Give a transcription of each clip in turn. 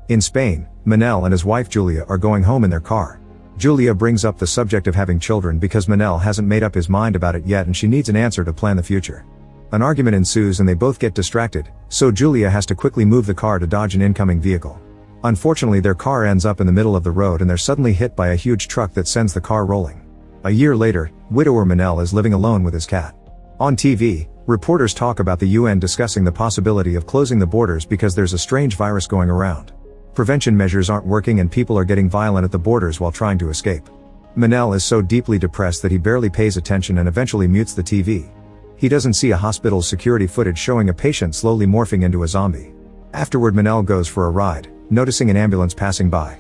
In Spain, Manel and his wife Julia are going home in their car. Julia brings up the subject of having children because Manel hasn't made up his mind about it yet and she needs an answer to plan the future. An argument ensues and they both get distracted, so Julia has to quickly move the car to dodge an incoming vehicle. Unfortunately, their car ends up in the middle of the road and they're suddenly hit by a huge truck that sends the car rolling. A year later, widower Manel is living alone with his cat. On TV, reporters talk about the UN discussing the possibility of closing the borders because there's a strange virus going around. Prevention measures aren't working and people are getting violent at the borders while trying to escape. Manel is so deeply depressed that he barely pays attention and eventually mutes the TV. He doesn't see a hospital's security footage showing a patient slowly morphing into a zombie. Afterward, Manel goes for a ride, noticing an ambulance passing by.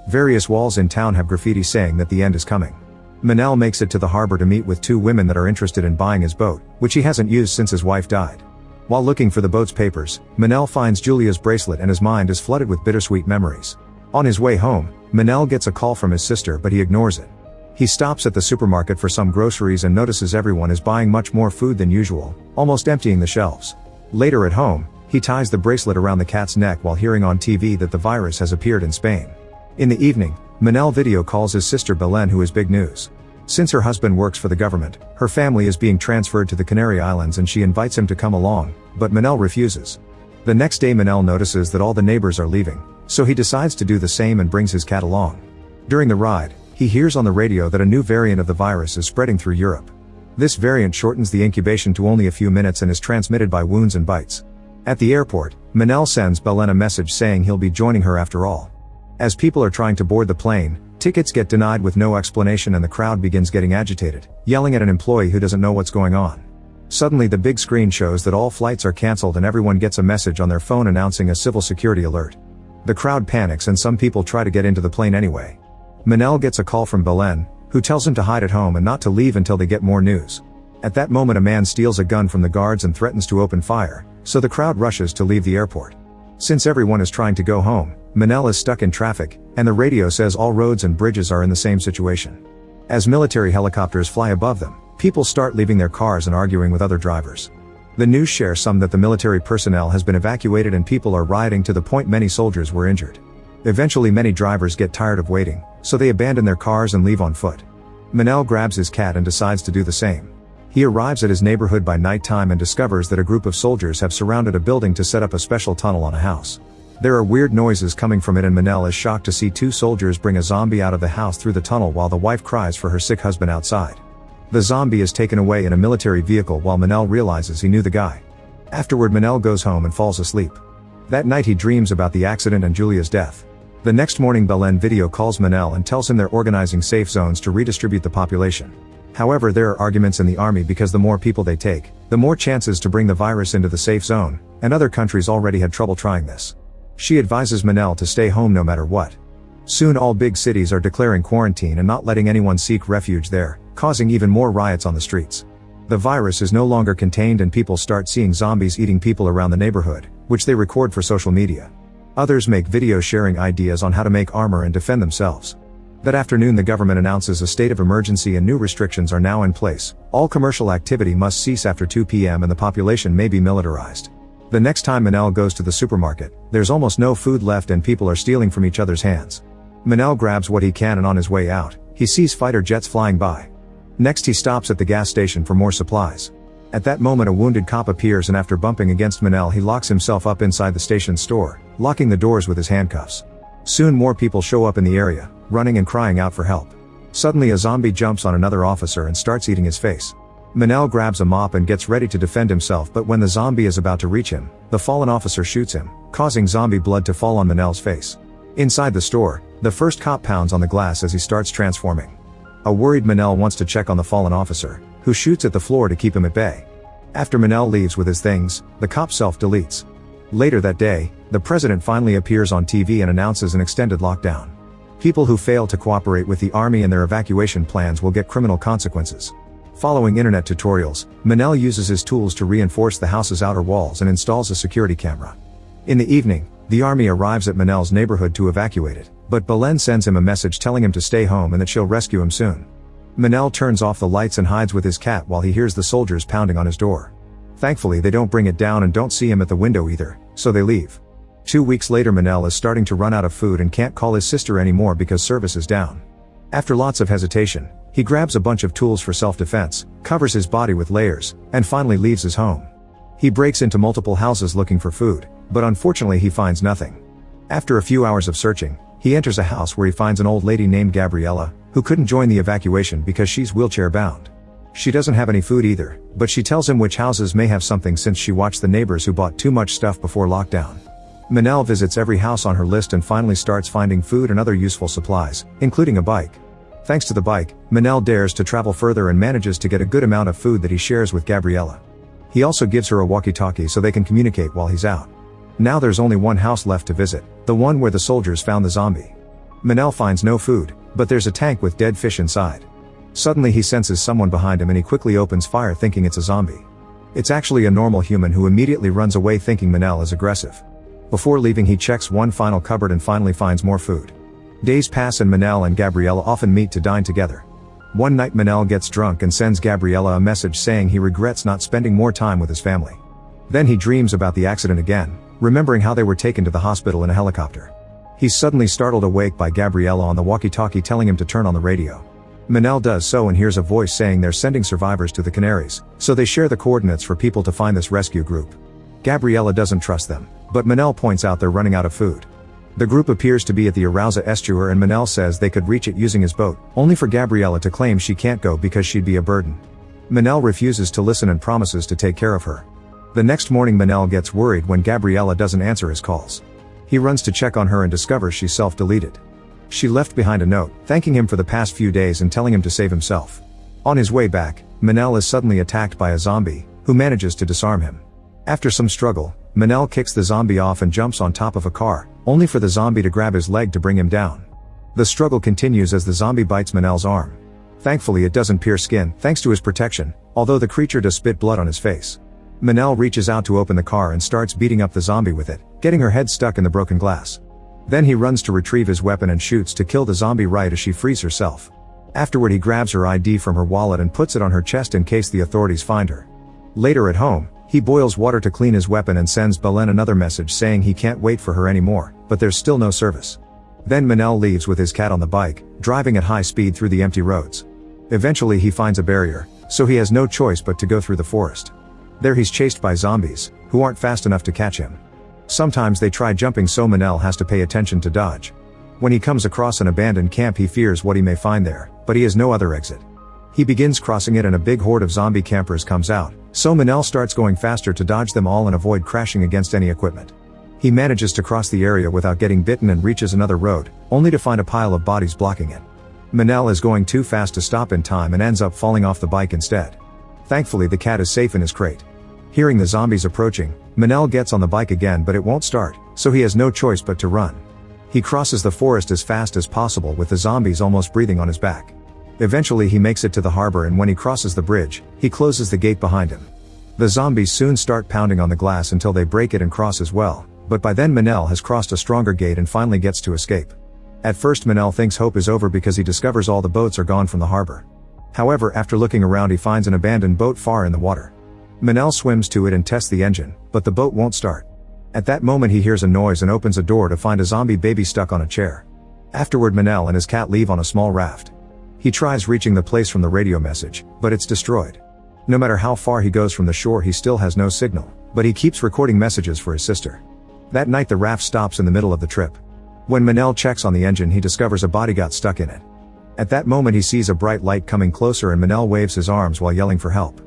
Various walls in town have graffiti saying that the end is coming. Manel makes it to the harbor to meet with two women that are interested in buying his boat, which he hasn't used since his wife died. While looking for the boat's papers, Manel finds Julia's bracelet and his mind is flooded with bittersweet memories. On his way home, Manel gets a call from his sister but he ignores it. He stops at the supermarket for some groceries and notices everyone is buying much more food than usual, almost emptying the shelves. Later at home, he ties the bracelet around the cat's neck while hearing on TV that the virus has appeared in Spain. In the evening, Manel video calls his sister Belen, who is big news. Since her husband works for the government, her family is being transferred to the Canary Islands and she invites him to come along, but Manel refuses. The next day Manel notices that all the neighbors are leaving, so he decides to do the same and brings his cat along. During the ride, he hears on the radio that a new variant of the virus is spreading through Europe. This variant shortens the incubation to only a few minutes and is transmitted by wounds and bites. At the airport, Manel sends Belen a message saying he'll be joining her after all. As people are trying to board the plane, tickets get denied with no explanation and the crowd begins getting agitated, yelling at an employee who doesn't know what's going on. Suddenly the big screen shows that all flights are cancelled and everyone gets a message on their phone announcing a civil security alert. The crowd panics and some people try to get into the plane anyway. Manel gets a call from Belen, who tells him to hide at home and not to leave until they get more news. At that moment a man steals a gun from the guards and threatens to open fire, so the crowd rushes to leave the airport. Since everyone is trying to go home, Manel is stuck in traffic, and the radio says all roads and bridges are in the same situation. As military helicopters fly above them, people start leaving their cars and arguing with other drivers. The news shares some that the military personnel has been evacuated and people are rioting to the point many soldiers were injured. Eventually many drivers get tired of waiting, so they abandon their cars and leave on foot. Manel grabs his cat and decides to do the same. He arrives at his neighborhood by nighttime and discovers that a group of soldiers have surrounded a building to set up a special tunnel on a house. There are weird noises coming from it and Manel is shocked to see two soldiers bring a zombie out of the house through the tunnel while the wife cries for her sick husband outside. The zombie is taken away in a military vehicle while Manel realizes he knew the guy. Afterward Manel goes home and falls asleep. That night he dreams about the accident and Julia's death. The next morning Belen video calls Manel and tells him they're organizing safe zones to redistribute the population. However, there are arguments in the army because the more people they take, the more chances to bring the virus into the safe zone, and other countries already had trouble trying this. She advises Manel to stay home no matter what. Soon all big cities are declaring quarantine and not letting anyone seek refuge there, causing even more riots on the streets. The virus is no longer contained and people start seeing zombies eating people around the neighborhood, which they record for social media. Others make videos sharing ideas on how to make armor and defend themselves. That afternoon the government announces a state of emergency and new restrictions are now in place. All commercial activity must cease after 2 p.m. and the population may be militarized. The next time Manel goes to the supermarket, there's almost no food left and people are stealing from each other's hands. Manel grabs what he can and on his way out, he sees fighter jets flying by. Next he stops at the gas station for more supplies. At that moment a wounded cop appears and after bumping against Manel he locks himself up inside the station's store, locking the doors with his handcuffs. Soon more people show up in the area, running and crying out for help. Suddenly a zombie jumps on another officer and starts eating his face. Manel grabs a mop and gets ready to defend himself, but when the zombie is about to reach him, the fallen officer shoots him, causing zombie blood to fall on Manel's face. Inside the store, the first cop pounds on the glass as he starts transforming. A worried Manel wants to check on the fallen officer, who shoots at the floor to keep him at bay. After Manel leaves with his things, the cop self-deletes. Later that day, the president finally appears on TV and announces an extended lockdown. People who fail to cooperate with the army and their evacuation plans will get criminal consequences. Following internet tutorials, Manel uses his tools to reinforce the house's outer walls and installs a security camera. In the evening, the army arrives at Manel's neighborhood to evacuate it, but Belen sends him a message telling him to stay home and that she'll rescue him soon. Manel turns off the lights and hides with his cat while he hears the soldiers pounding on his door. Thankfully they don't bring it down and don't see him at the window either, so they leave. 2 weeks later, Manel is starting to run out of food and can't call his sister anymore because service is down. After lots of hesitation, he grabs a bunch of tools for self-defense, covers his body with layers, and finally leaves his home. He breaks into multiple houses looking for food, but unfortunately he finds nothing. After a few hours of searching, he enters a house where he finds an old lady named Gabriella, who couldn't join the evacuation because she's wheelchair-bound. She doesn't have any food either, but she tells him which houses may have something since she watched the neighbors who bought too much stuff before lockdown. Manel visits every house on her list and finally starts finding food and other useful supplies, including a bike. Thanks to the bike, Manel dares to travel further and manages to get a good amount of food that he shares with Gabriella. He also gives her a walkie-talkie so they can communicate while he's out. Now there's only one house left to visit, the one where the soldiers found the zombie. Manel finds no food, but there's a tank with dead fish inside. Suddenly he senses someone behind him and he quickly opens fire thinking it's a zombie. It's actually a normal human who immediately runs away thinking Manel is aggressive. Before leaving, he checks one final cupboard and finally finds more food. Days pass and Manel and Gabriella often meet to dine together. One night Manel gets drunk and sends Gabriella a message saying he regrets not spending more time with his family. Then he dreams about the accident again, remembering how they were taken to the hospital in a helicopter. He's suddenly startled awake by Gabriella on the walkie-talkie telling him to turn on the radio. Manel does so and hears a voice saying they're sending survivors to the Canaries, so they share the coordinates for people to find this rescue group. Gabriella doesn't trust them, but Manel points out they're running out of food. The group appears to be at the Arousa estuary and Manel says they could reach it using his boat, only for Gabriella to claim she can't go because she'd be a burden. Manel refuses to listen and promises to take care of her. The next morning Manel gets worried when Gabriella doesn't answer his calls. He runs to check on her and discovers she's self-deleted. She left behind a note, thanking him for the past few days and telling him to save himself. On his way back, Manel is suddenly attacked by a zombie, who manages to disarm him. After some struggle, Manel kicks the zombie off and jumps on top of a car, only for the zombie to grab his leg to bring him down. The struggle continues as the zombie bites Manel's arm. Thankfully it doesn't pierce skin, thanks to his protection, although the creature does spit blood on his face. Manel reaches out to open the car and starts beating up the zombie with it, getting her head stuck in the broken glass. Then he runs to retrieve his weapon and shoots to kill the zombie right as she frees herself. Afterward he grabs her ID from her wallet and puts it on her chest in case the authorities find her. Later at home, he boils water to clean his weapon and sends Belen another message saying he can't wait for her anymore, but there's still no service. Then Manel leaves with his cat on the bike, driving at high speed through the empty roads. Eventually he finds a barrier, so he has no choice but to go through the forest. There he's chased by zombies, who aren't fast enough to catch him. Sometimes they try jumping so Manel has to pay attention to dodge. When he comes across an abandoned camp he fears what he may find there, but he has no other exit. He begins crossing it and a big horde of zombie campers comes out, so Manel starts going faster to dodge them all and avoid crashing against any equipment. He manages to cross the area without getting bitten and reaches another road, only to find a pile of bodies blocking it. Manel is going too fast to stop in time and ends up falling off the bike instead. Thankfully the cat is safe in his crate. Hearing the zombies approaching, Manel gets on the bike again but it won't start, so he has no choice but to run. He crosses the forest as fast as possible with the zombies almost breathing on his back. Eventually he makes it to the harbor and when he crosses the bridge, he closes the gate behind him. The zombies soon start pounding on the glass until they break it and cross as well, but by then Manel has crossed a stronger gate and finally gets to escape. At first Manel thinks hope is over because he discovers all the boats are gone from the harbor. However, after looking around he finds an abandoned boat far in the water. Manel swims to it and tests the engine, but the boat won't start. At that moment he hears a noise and opens a door to find a zombie baby stuck on a chair. Afterward Manel and his cat leave on a small raft. He tries reaching the place from the radio message, but it's destroyed. No matter how far he goes from the shore he still has no signal, but he keeps recording messages for his sister. That night the raft stops in the middle of the trip. When Manel checks on the engine he discovers a body got stuck in it. At that moment he sees a bright light coming closer and Manel waves his arms while yelling for help.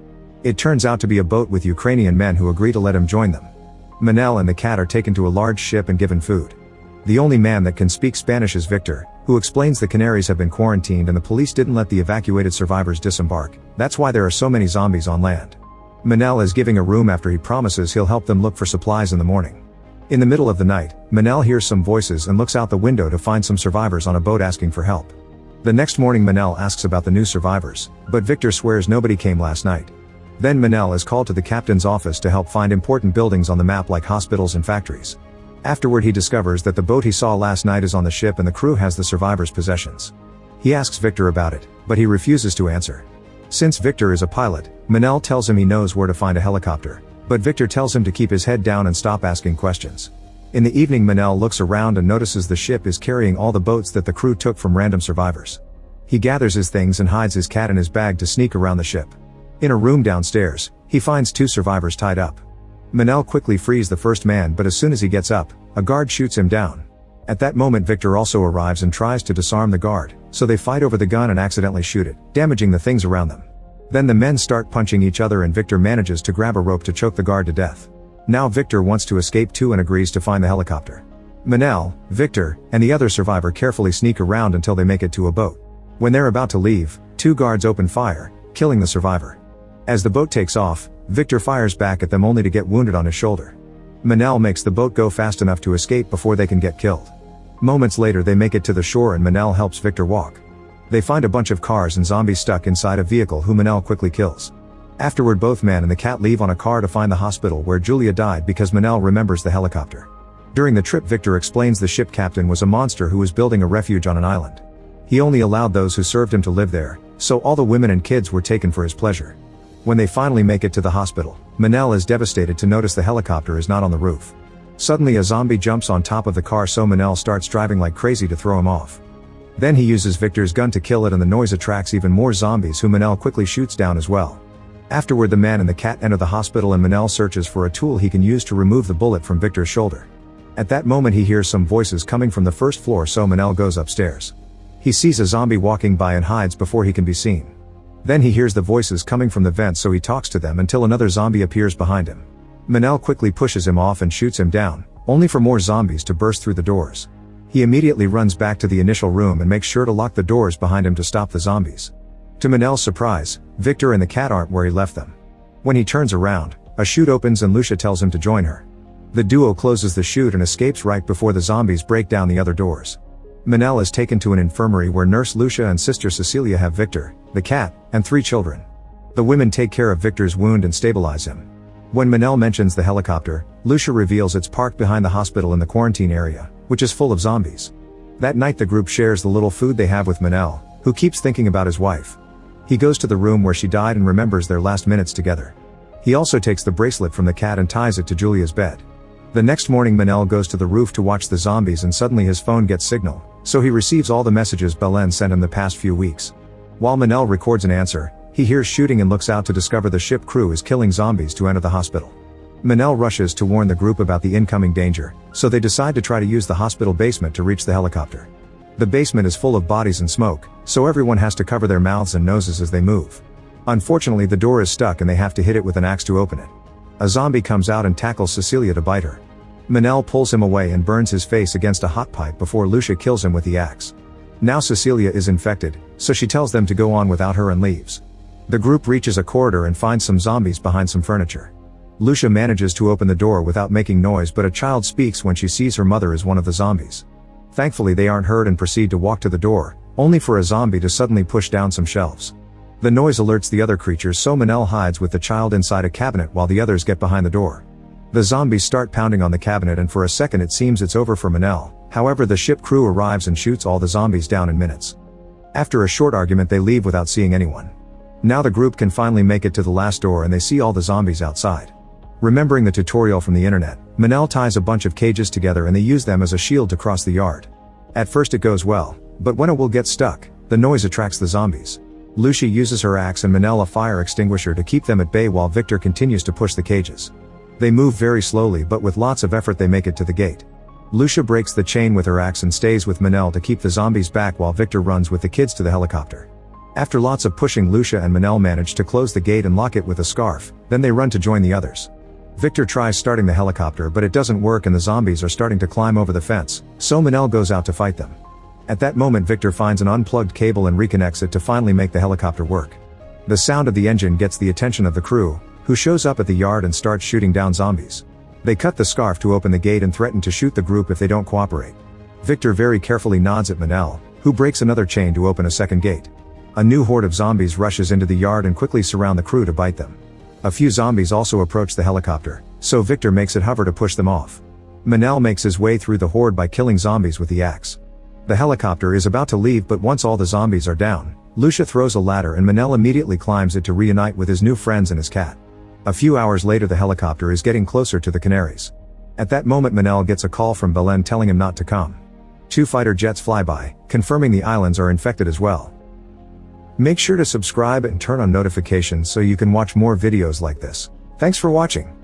It turns out to be a boat with Ukrainian men who agree to let him join them. Manel and the cat are taken to a large ship and given food. The only man that can speak Spanish is Victor, who explains the Canaries have been quarantined and the police didn't let the evacuated survivors disembark, that's why there are so many zombies on land. Manel is giving a room after he promises he'll help them look for supplies in the morning. In the middle of the night, Manel hears some voices and looks out the window to find some survivors on a boat asking for help. The next morning Manel asks about the new survivors, but Victor swears nobody came last night. Then Manel is called to the captain's office to help find important buildings on the map like hospitals and factories. Afterward he discovers that the boat he saw last night is on the ship and the crew has the survivors' possessions. He asks Victor about it, but he refuses to answer. Since Victor is a pilot, Manel tells him he knows where to find a helicopter, but Victor tells him to keep his head down and stop asking questions. In the evening, Manel looks around and notices the ship is carrying all the boats that the crew took from random survivors. He gathers his things and hides his cat in his bag to sneak around the ship. In a room downstairs, he finds 2 survivors tied up. Manel quickly frees the first man, but as soon as he gets up, a guard shoots him down. At that moment, Victor also arrives and tries to disarm the guard, so they fight over the gun and accidentally shoot it, damaging the things around them. Then the men start punching each other and Victor manages to grab a rope to choke the guard to death. Now Victor wants to escape too and agrees to find the helicopter. Manel, Victor, and the other survivor carefully sneak around until they make it to a boat. When they're about to leave, 2 guards open fire, killing the survivor. As the boat takes off, Victor fires back at them only to get wounded on his shoulder. Manel makes the boat go fast enough to escape before they can get killed. Moments later they make it to the shore and Manel helps Victor walk. They find a bunch of cars and zombies stuck inside a vehicle who Manel quickly kills. Afterward, both man and the cat leave on a car to find the hospital where Julia died because Manel remembers the helicopter. During the trip, Victor explains the ship captain was a monster who was building a refuge on an island. He only allowed those who served him to live there, so all the women and kids were taken for his pleasure. When they finally make it to the hospital, Manel is devastated to notice the helicopter is not on the roof. Suddenly a zombie jumps on top of the car, so Manel starts driving like crazy to throw him off. Then he uses Victor's gun to kill it and the noise attracts even more zombies who Manel quickly shoots down as well. Afterward, the man and the cat enter the hospital and Manel searches for a tool he can use to remove the bullet from Victor's shoulder. At that moment he hears some voices coming from the first floor, so Manel goes upstairs. He sees a zombie walking by and hides before he can be seen. Then he hears the voices coming from the vents, so he talks to them until another zombie appears behind him. Manel quickly pushes him off and shoots him down, only for more zombies to burst through the doors. He immediately runs back to the initial room and makes sure to lock the doors behind him to stop the zombies. To Manel's surprise, Victor and the cat aren't where he left them. When he turns around, a chute opens and Lucia tells him to join her. The duo closes the chute and escapes right before the zombies break down the other doors. Manel is taken to an infirmary where Nurse Lucia and Sister Cecilia have Victor, the cat, and 3 children. The women take care of Victor's wound and stabilize him. When Manel mentions the helicopter, Lucia reveals it's parked behind the hospital in the quarantine area, which is full of zombies. That night the group shares the little food they have with Manel, who keeps thinking about his wife. He goes to the room where she died and remembers their last minutes together. He also takes the bracelet from the cat and ties it to Julia's bed. The next morning Manel goes to the roof to watch the zombies and suddenly his phone gets signal, so he receives all the messages Belen sent him the past few weeks. While Manel records an answer, he hears shooting and looks out to discover the ship crew is killing zombies to enter the hospital. Manel rushes to warn the group about the incoming danger, so they decide to try to use the hospital basement to reach the helicopter. The basement is full of bodies and smoke, so everyone has to cover their mouths and noses as they move. Unfortunately, the door is stuck and they have to hit it with an axe to open it. A zombie comes out and tackles Cecilia to bite her. Manel pulls him away and burns his face against a hot pipe before Lucia kills him with the axe. Now Cecilia is infected, so she tells them to go on without her and leaves. The group reaches a corridor and finds some zombies behind some furniture. Lucia manages to open the door without making noise, but a child speaks when she sees her mother as one of the zombies. Thankfully they aren't heard and proceed to walk to the door, only for a zombie to suddenly push down some shelves. The noise alerts the other creatures, so Manel hides with the child inside a cabinet while the others get behind the door. The zombies start pounding on the cabinet and for a second it seems it's over for Manel. However, the ship crew arrives and shoots all the zombies down in minutes. After a short argument they leave without seeing anyone. Now the group can finally make it to the last door and they see all the zombies outside. Remembering the tutorial from the internet, Manel ties a bunch of cages together and they use them as a shield to cross the yard. At first it goes well, but when it will get stuck, the noise attracts the zombies. Lucia uses her axe and Manel a fire extinguisher to keep them at bay while Victor continues to push the cages. They move very slowly, but with lots of effort they make it to the gate. Lucia breaks the chain with her axe and stays with Manel to keep the zombies back while Victor runs with the kids to the helicopter. After lots of pushing, Lucia and Manel manage to close the gate and lock it with a scarf, then they run to join the others. Victor tries starting the helicopter but it doesn't work and the zombies are starting to climb over the fence, so Manel goes out to fight them. At that moment Victor finds an unplugged cable and reconnects it to finally make the helicopter work. The sound of the engine gets the attention of the crew, who shows up at the yard and starts shooting down zombies. They cut the scarf to open the gate and threaten to shoot the group if they don't cooperate. Victor very carefully nods at Manel, who breaks another chain to open a second gate. A new horde of zombies rushes into the yard and quickly surround the crew to bite them. A few zombies also approach the helicopter, so Victor makes it hover to push them off. Manel makes his way through the horde by killing zombies with the axe. The helicopter is about to leave, but once all the zombies are down, Lucia throws a ladder and Manel immediately climbs it to reunite with his new friends and his cat. A few hours later the helicopter is getting closer to the Canaries. At that moment Manel gets a call from Belen telling him not to come. 2 fighter jets fly by, confirming the islands are infected as well. Make sure to subscribe and turn on notifications so you can watch more videos like this. Thanks for watching.